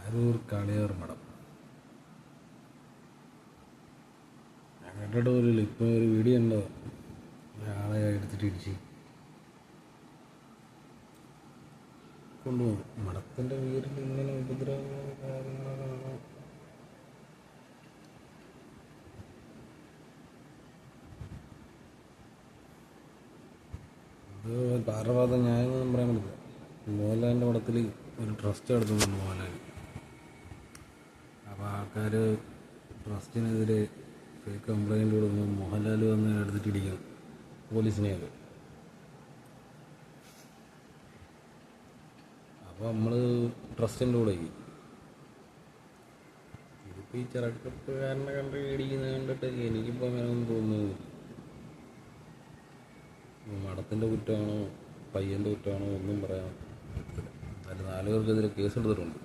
അരൂർ കാളിയാർ മഠം. ഞാൻ കണ്ടിട്ട് പോലില്ല. ഇപ്പം ഒരു വീഡിയോ ഉണ്ടോ ഒരാളെ എടുത്തിട്ട് ഇടിച്ച് കൊണ്ടുപോകും. മഠത്തിൻ്റെ വീട്ടിൽ ഇങ്ങനെ ഉപദ്രവങ്ങളും കാര്യങ്ങളൊക്കെ. ഇത് ആരുടെ ന്യായമൊന്നും പറയാൻ പറ്റില്ല. മോഹൻലാലിൻ്റെ പടത്തിൽ ഒരു ട്രസ്റ്റ് നടത്തുന്നുണ്ട് മോഹൻലാൽ. അപ്പോൾ ആൾക്കാർ ട്രസ്റ്റിനെതിരെ ഫേക്ക് കംപ്ലൈൻറ്റ് കൊടുക്കുമ്പോൾ മോഹൻലാൽ വന്ന് എടുത്തിട്ട് ഇടിക്കണം പോലീസിനെയൊക്കെ. അപ്പോൾ നമ്മൾ ട്രസ്റ്റിൻ്റെ കൂടെ ഇതിപ്പോൾ ഈ ചെറുപ്പക്കാരനെ കണ്ട് ഇടിക്കുന്നത് കണ്ടിട്ട് എനിക്കിപ്പോൾ അങ്ങനെ ഒന്നും തോന്നുന്നില്ല. മഠത്തിൻ്റെ കുറ്റമാണോ പയ്യൻ്റെ കുറ്റമാണോ ഒന്നും പറയാൻ പറ്റില്ല. എന്നാലും 4 പേർക്കെതിരെ കേസെടുത്തിട്ടുണ്ട്.